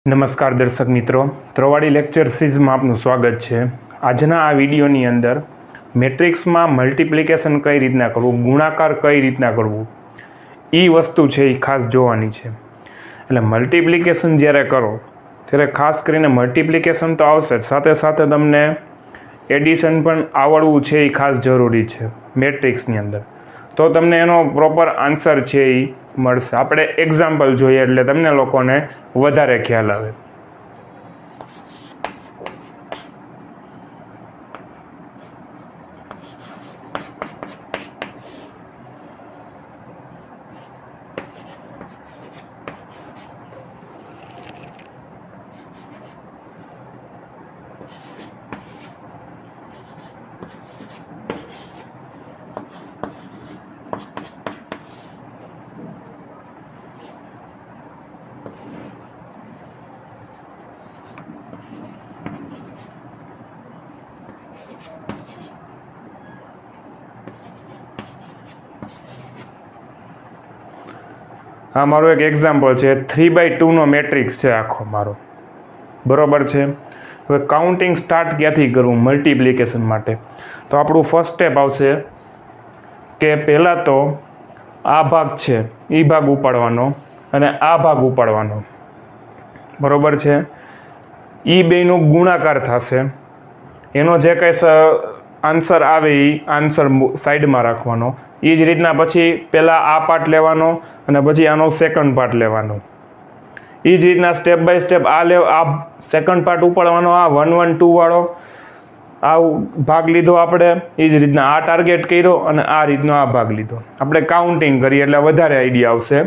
નમસ્કાર દર્શક મિત્રો, travadi લેક્ચર સિરીઝમાં આપનું સ્વાગત છે। આજના આ વિડીયોની અંદર મેટ્રિક્સમાં મલ્ટિપ્લિકેશન કઈ રીતના કરવું, ગુણાકાર કઈ રીતના કરવું, એ વસ્તુ છે એ ખાસ જોવાની છે। એટલે મલ્ટિપ્લિકેશન જ્યારે કરો ત્યારે ખાસ કરીને મલ્ટિપ્લિકેશન તો આવશે જ, સાથે સાથે તમને એડિશન પણ આવડવું છે એ ખાસ જરૂરી છે મેટ્રિક્સની અંદર, તો તમને એનો પ્રોપર આન્સર છે એ મળશે। આપણે એક્ઝામ્પલ જોઈએ એટલે તમને લોકોને વધારે ખ્યાલ આવે। આ મારો એક એક્ઝામ્પલ છે, 3/2 નો મેટ્રિક્સ છે આખો મારો, બરોબર છે। હવે કાઉન્ટિંગ સ્ટાર્ટ ક્યાંથી કરવું મલ્ટિપ્લિકેશન માટે, તો આપણું ફર્સ્ટ સ્ટેપ આવશે કે પહેલાં તો આ ભાગ છે એ ભાગ ઉપાડવાનો અને આ ભાગ ઉપાડવાનો, બરોબર છે। એ બેનો ગુણાકાર થશે, એનો જે કંઈ આન્સર આવે એ આન્સર સાઈડમાં રાખવાનો। એ જ રીતના પછી પહેલાં આ પાર્ટ લેવાનો અને પછી આનો સેકન્ડ પાર્ટ લેવાનો, એ જ રીતના સ્ટેપ બાય સ્ટેપ આ સેકન્ડ પાર્ટ ઉપાડવાનો, આ 1 1 2 વાળો આ ભાગ લીધો આપણે, એ જ રીતના આ ટાર્ગેટ કર્યો અને આ રીતનો આ ભાગ લીધો। આપણે કાઉન્ટિંગ કરીએ એટલે વધારે આઈડિયા આવશે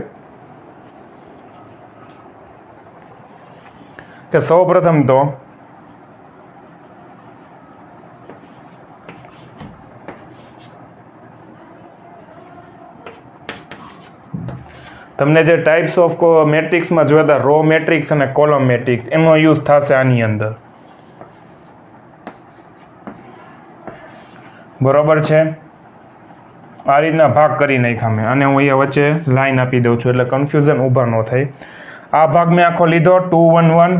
કે સૌપ્રથમ તો તમને જે ટાઈપ્સ ઓફ મેટ્રિક્સમાં જોયા રો મેટ્રિક્સ અને કોલમ મેટ્રિક્સ, એનો યુઝ થશે આની અંદર, બરોબર છે। આ રીતના ભાગ કરી નાખ્યા મેં, અને હું અહીંયા વચ્ચે લાઈન આપી દઉં છું એટલે કન્ફ્યુઝન ઊભા ન થાય। આ ભાગ મેં આખો લીધો 2 1 1,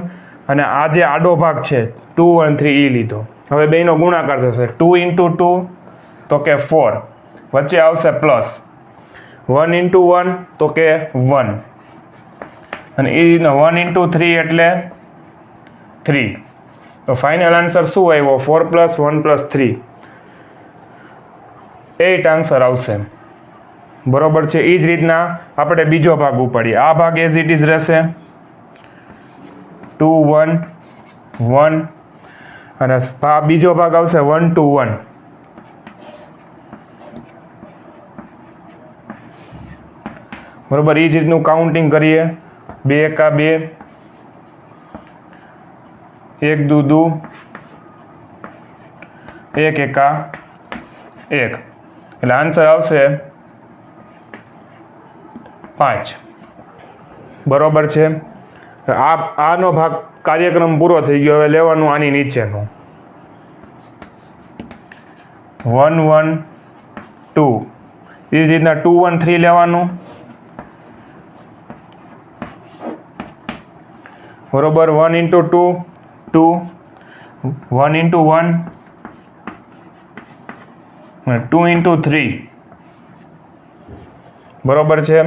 અને આ જે આડો ભાગ છે 2 1 3 એ લીધો। હવે બેનો ગુણાકાર થશે 2 × 2 તો કે 4, વચ્ચે આવશે પ્લસ 1 × 1 તો કે 1, અને એ રીતના 1 × 3 એટલે 3, તો ફાઇનલ આન્સર શું આવ્યો? 4 + 1 + 3, 8 આન્સર આવશે, બરોબર છે। એ જ રીતના આપણે બીજો ભાગ ઉપાડીએ, આ ભાગ એઝ ઇટ ઇઝ રહેશે 2 1 1, અને બીજો ભાગ આવશે 1 2 1, બરોબર। એ જ રીતનું કાઉન્ટિંગ કરીએ, 2 એકા 2, 1 દુ દુ, 1 એકા 1, એટલે આન્સર આવશે 5, બરોબર છે। આનો ભાગ કાર્યક્રમ પૂરો થઈ ગયો, હવે લેવાનું આની નીચેનું 1 1 2, એ જ રીતના 2 1 3 લેવાનું, બરોબર। 1 × 2 2, 1 × 1 અને 2 × 3, બરોબર છે।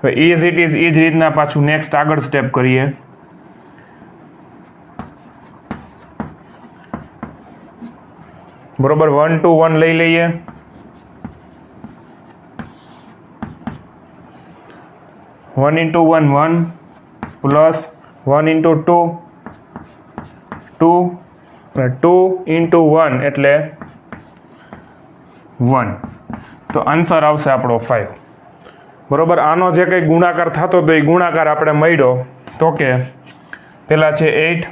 હવે ઇઝ ઇટ ઇઝ એ જ રીતના પાછું નેક્સ્ટ આગળ સ્ટેપ કરીએ, બરોબર। 1 2 1 લઈ લઈએ, 1 × 1 1 પ્લસ 1 × 2 2, અને 2 × 1 એટલે 1, તો આન્સર આવશે આપણો 5, બરોબર। આનો જે કંઈ ગુણાકાર થતો તો એ ગુણાકાર આપણે મળ્યો તો કે પહેલાં છે 8,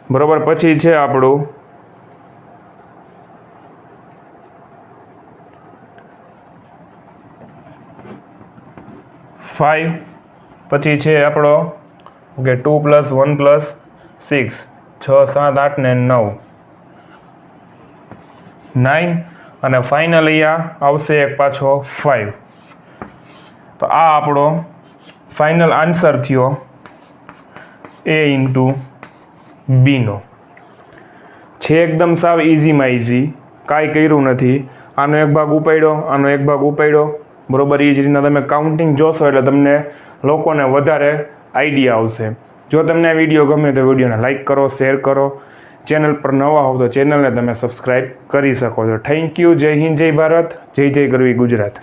બરોબર, પછી છે આપણું 5, પછી છે આપણો ઓકે 2 + 1 + 6, 6 7 8 ને 9, 9, અને ફાઇનલ અહીંયા આવશે એક પાછો 5, તો આ આપણો ફાઇનલ આન્સર થયો એ ઇન્ટુ બીનો છે. એકદમ સાવ ઇઝીમાં ઇઝી, કાંઈ કર્યું નથી. આનો એક ભાગ ઉપાડ્યો, આનો એક ભાગ ઉપાડ્યો, બરાબર. એ જ રીતના તમે કાઉન્ટિંગ જોશો એટલે તમને લોકોને વધારે આઈડિયા આવશે. જો તમને આ વિડીયો ગમે તો વિડીયોને લાઇક કરો, શેર કરો. ચેનલ પર નવા હો તો ચેનલને તમે સબસ્ક્રાઈબ કરી શકો છો. Thank you. જય હિન્દ, જય ભારત, જય જય ગરવી ગુજરાત.